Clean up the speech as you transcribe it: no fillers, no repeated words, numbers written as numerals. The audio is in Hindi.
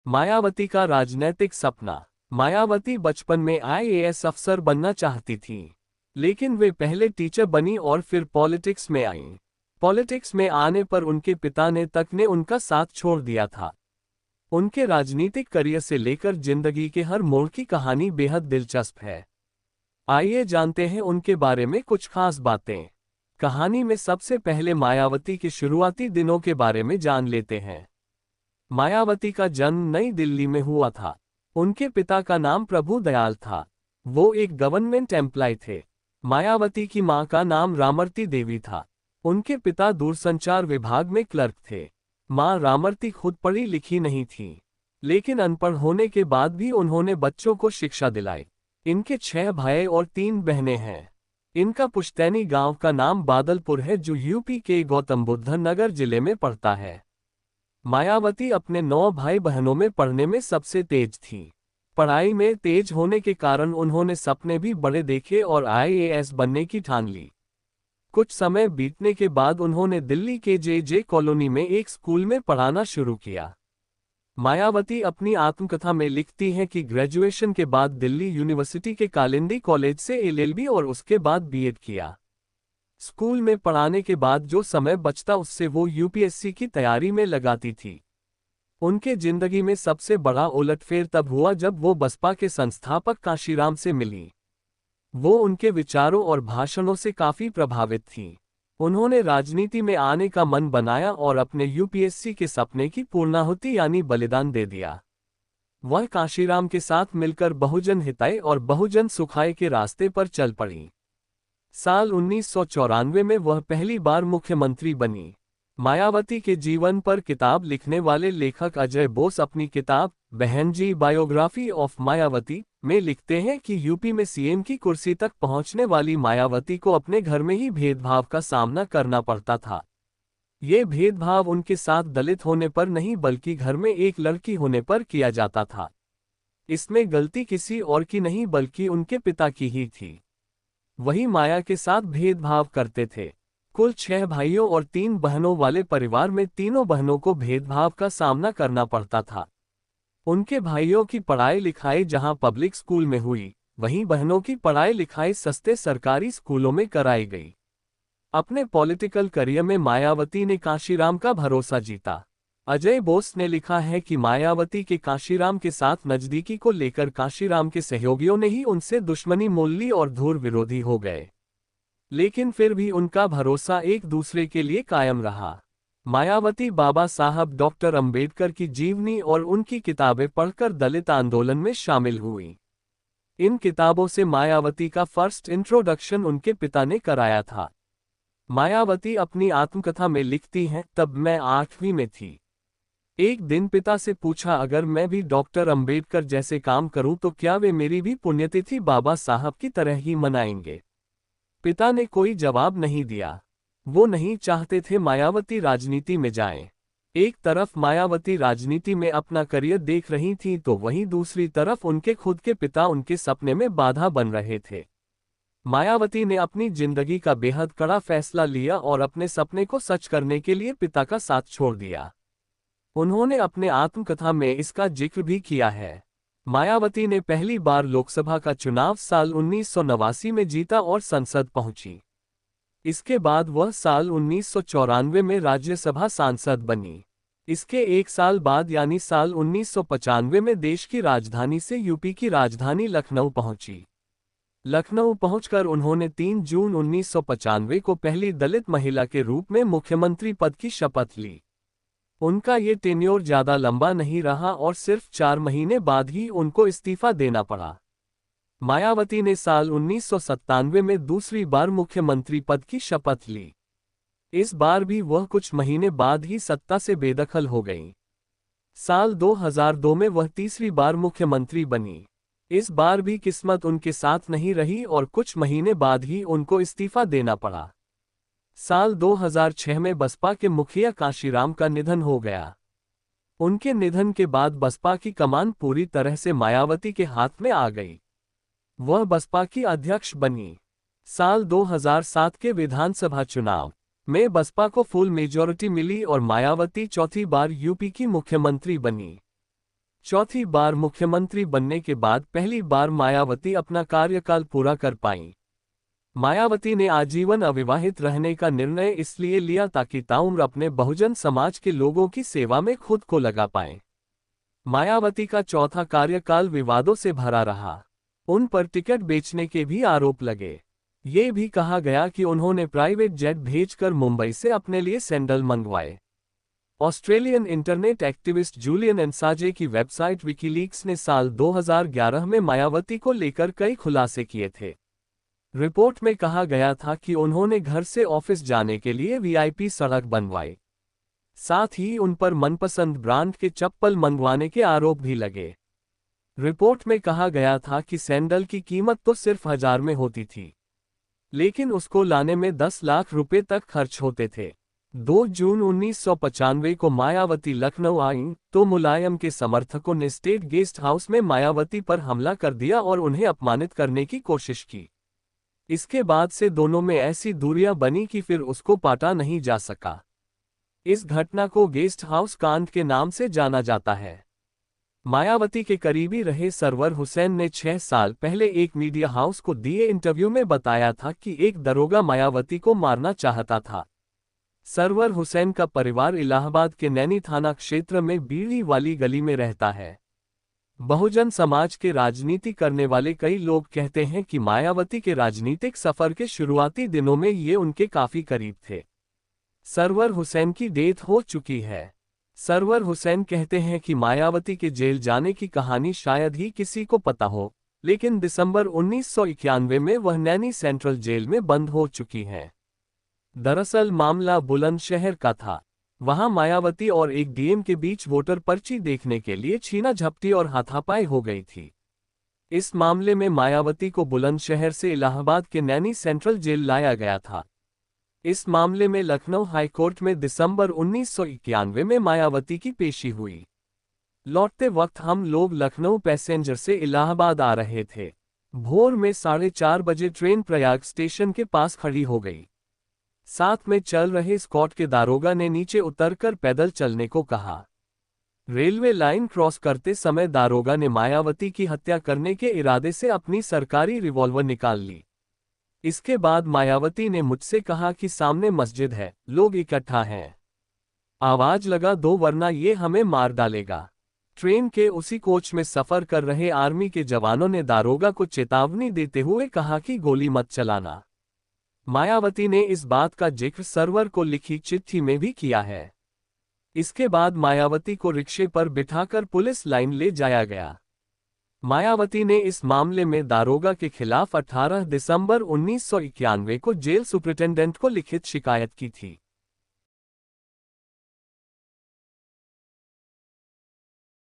मायावती का राजनैतिक सपना। मायावती बचपन में आईएएस अफसर बनना चाहती थी, लेकिन वे पहले टीचर बनी और फिर पॉलिटिक्स में आईं। पॉलिटिक्स में आने पर उनके पिता ने उनका साथ छोड़ दिया था। उनके राजनीतिक करियर से लेकर जिंदगी के हर मोड़ की कहानी बेहद दिलचस्प है। आइए जानते हैं उनके बारे में कुछ खास बातें। कहानी में सबसे पहले मायावती के शुरुआती दिनों के बारे में जान लेते हैं। मायावती का जन्म नई दिल्ली में हुआ था। उनके पिता का नाम प्रभु दयाल था। वो एक गवर्नमेंट एम्प्लॉय थे। मायावती की मां का नाम रामरती देवी था। उनके पिता दूरसंचार विभाग में क्लर्क थे। मां रामरती खुद पढ़ी लिखी नहीं थी, लेकिन अनपढ़ होने के बाद भी उन्होंने बच्चों को शिक्षा दिलाई। इनके 6 भाई और 3 बहनें हैं। इनका पुश्तैनी गांव का नाम बादलपुर है, जो यूपी के गौतम बुद्ध नगर जिले में पड़ता है। मायावती अपने 9 भाई बहनों में पढ़ने में सबसे तेज थी। पढ़ाई में तेज होने के कारण उन्होंने सपने भी बड़े देखे और आईएएस बनने की ठान ली। कुछ समय बीतने के बाद उन्होंने दिल्ली के जे कॉलोनी में एक स्कूल में पढ़ाना शुरू किया। मायावती अपनी आत्मकथा में लिखती हैं कि ग्रेजुएशन के बाद दिल्ली यूनिवर्सिटी के कालिंदी कॉलेज से एलएलबी और उसके बाद बीएड किया। स्कूल में पढ़ाने के बाद जो समय बचता उससे वो यूपीएससी की तैयारी में लगाती थी। उनके जिंदगी में सबसे बड़ा उलटफेर तब हुआ जब वो बसपा के संस्थापक कांशीराम से मिली। वो उनके विचारों और भाषणों से काफी प्रभावित थीं। उन्होंने राजनीति में आने का मन बनाया और अपने यूपीएससी के सपने की पूर्णाहुति यानी बलिदान दे दिया। वह कांशीराम के साथ मिलकर बहुजन हिताय और बहुजन सुखाय के रास्ते पर चल पड़ी। साल 1994 में वह पहली बार मुख्यमंत्री बनी। मायावती के जीवन पर किताब लिखने वाले लेखक अजय बोस अपनी किताब बहनजी बायोग्राफी ऑफ मायावती में लिखते हैं कि यूपी में सीएम की कुर्सी तक पहुंचने वाली मायावती को अपने घर में ही भेदभाव का सामना करना पड़ता था। ये भेदभाव उनके साथ दलित होने पर नहीं बल्कि घर में एक लड़की होने पर किया जाता था। इसमें गलती किसी और की नहीं बल्कि उनके पिता की ही थी। वही माया के साथ भेदभाव करते थे। कुल 6 भाइयों और 3 बहनों वाले परिवार में तीनों बहनों को भेदभाव का सामना करना पड़ता था। उनके भाइयों की पढ़ाई लिखाई जहां पब्लिक स्कूल में हुई, वहीं बहनों की पढ़ाई लिखाई सस्ते सरकारी स्कूलों में कराई गई। अपने पॉलिटिकल करियर में मायावती ने कांशीराम का भरोसा जीता। अजय बोस ने लिखा है कि मायावती के कांशीराम के साथ नजदीकी को लेकर कांशीराम के सहयोगियों ने ही उनसे दुश्मनी मोल ली और धुर विरोधी हो गए, लेकिन फिर भी उनका भरोसा एक दूसरे के लिए कायम रहा। मायावती बाबा साहब डॉक्टर अंबेडकर की जीवनी और उनकी किताबें पढ़कर दलित आंदोलन में शामिल हुई। इन किताबों से मायावती का फर्स्ट इंट्रोडक्शन उनके पिता ने कराया था। मायावती अपनी आत्मकथा में लिखती हैं, तब मैं 8वीं में थी। एक दिन पिता से पूछा, अगर मैं भी डॉक्टर अंबेडकर जैसे काम करूं तो क्या वे मेरी भी पुण्यतिथि बाबा साहब की तरह ही मनाएंगे? पिता ने कोई जवाब नहीं दिया। वो नहीं चाहते थे मायावती राजनीति में जाएं। एक तरफ मायावती राजनीति में अपना करियर देख रही थी तो वहीं दूसरी तरफ उनके खुद के पिता उनके सपने में बाधा बन रहे थे। मायावती ने अपनी जिंदगी का बेहद कड़ा फैसला लिया और अपने सपने को सच करने के लिए पिता का साथ छोड़ दिया। उन्होंने अपने आत्मकथा में इसका जिक्र भी किया है। मायावती ने पहली बार लोकसभा का चुनाव साल 1989 में जीता और संसद पहुंची। इसके बाद वह साल 1994 में राज्यसभा सांसद बनी। इसके एक साल बाद यानी साल 1995 में देश की राजधानी से यूपी की राजधानी लखनऊ पहुंची। लखनऊ पहुंचकर उन्होंने 3 जून 1995 को पहली दलित महिला के रूप में मुख्यमंत्री पद की शपथ ली। उनका ये टेन्योर ज्यादा लंबा नहीं रहा और सिर्फ 4 महीने बाद ही उनको इस्तीफा देना पड़ा। मायावती ने साल 1997 में दूसरी बार मुख्यमंत्री पद की शपथ ली। इस बार भी वह कुछ महीने बाद ही सत्ता से बेदखल हो गईं। साल 2002 में वह तीसरी बार मुख्यमंत्री बनी। इस बार भी किस्मत उनके साथ नहीं रही और कुछ महीने बाद ही उनको इस्तीफा देना पड़ा। साल 2006 में बसपा के मुखिया कांशीराम का निधन हो गया। उनके निधन के बाद बसपा की कमान पूरी तरह से मायावती के हाथ में आ गई। वह बसपा की अध्यक्ष बनी। साल 2007 के विधानसभा चुनाव में बसपा को फुल मेजॉरिटी मिली और मायावती चौथी बार यूपी की मुख्यमंत्री बनी। चौथी बार मुख्यमंत्री बनने के बाद पहली बार मायावती अपना कार्यकाल पूरा कर पाईं। मायावती ने आजीवन अविवाहित रहने का निर्णय इसलिए लिया ताकि ताउम्र अपने बहुजन समाज के लोगों की सेवा में खुद को लगा पाएं। मायावती का चौथा कार्यकाल विवादों से भरा रहा। उन पर टिकट बेचने के भी आरोप लगे। ये भी कहा गया कि उन्होंने प्राइवेट जेट भेजकर मुंबई से अपने लिए सैंडल मंगवाए। ऑस्ट्रेलियन इंटरनेट एक्टिविस्ट जूलियन एसांजे की वेबसाइट विकीलीक्स ने साल 2011 में मायावती को लेकर कई खुलासे किए थे। रिपोर्ट में कहा गया था कि उन्होंने घर से ऑफिस जाने के लिए वीआईपी सड़क बनवाई। साथ ही उन पर मनपसंद ब्रांड के चप्पल मंगवाने के आरोप भी लगे। रिपोर्ट में कहा गया था कि सैंडल की कीमत तो सिर्फ 1000 में होती थी, लेकिन उसको लाने में 10 लाख रुपए तक खर्च होते थे। 2 जून 1995 को मायावती लखनऊ आईं तो मुलायम के समर्थकों ने स्टेट गेस्ट हाउस में मायावती पर हमला कर दिया और उन्हें अपमानित करने की कोशिश की। इसके बाद से दोनों में ऐसी दूरियां बनी कि फिर उसको पाटा नहीं जा सका। इस घटना को गेस्ट हाउस कांड के नाम से जाना जाता है। मायावती के करीबी रहे सरवर हुसैन ने 6 साल पहले एक मीडिया हाउस को दिए इंटरव्यू में बताया था कि एक दरोगा मायावती को मारना चाहता था। सरवर हुसैन का परिवार इलाहाबाद के नैनी थाना क्षेत्र में बीड़ी वाली गली में रहता है। बहुजन समाज के राजनीति करने वाले कई लोग कहते हैं कि मायावती के राजनीतिक सफर के शुरुआती दिनों में ये उनके काफी करीब थे। सरवर हुसैन की डेथ हो चुकी है। सरवर हुसैन कहते हैं कि मायावती के जेल जाने की कहानी शायद ही किसी को पता हो, लेकिन दिसंबर 1991 में वह नैनी सेंट्रल जेल में बंद हो चुकी हैं। दरअसल मामला बुलंदशहर का था। वहां मायावती और एक डीएम के बीच वोटर पर्ची देखने के लिए छीना झपटी और हाथापाई हो गई थी। इस मामले में मायावती को बुलंदशहर से इलाहाबाद के नैनी सेंट्रल जेल लाया गया था। इस मामले में लखनऊ हाईकोर्ट में दिसंबर 1991 में मायावती की पेशी हुई। लौटते वक्त हम लोग लखनऊ पैसेंजर से इलाहाबाद आ रहे थे। भोर में 4:30 बजे ट्रेन प्रयाग स्टेशन के पास खड़ी हो गई। साथ में चल रहे स्कॉट के दारोगा ने नीचे उतरकर पैदल चलने को कहा। रेलवे लाइन क्रॉस करते समय दारोगा ने मायावती की हत्या करने के इरादे से अपनी सरकारी रिवॉल्वर निकाल ली। इसके बाद मायावती ने मुझसे कहा कि सामने मस्जिद है, लोग इकट्ठा हैं, आवाज लगा दो वरना ये हमें मार डालेगा। ट्रेन के उसी कोच में सफर कर रहे आर्मी के जवानों ने दारोगा को चेतावनी देते हुए कहा कि गोली मत चलाना। मायावती ने इस बात का जिक्र सरवर को लिखी चिट्ठी में भी किया है। इसके बाद मायावती को रिक्शे पर बिठाकर पुलिस लाइन ले जाया गया। मायावती ने इस मामले में दारोगा के खिलाफ 18 दिसंबर 1991 को जेल सुपरिटेंडेंट को लिखित शिकायत की थी।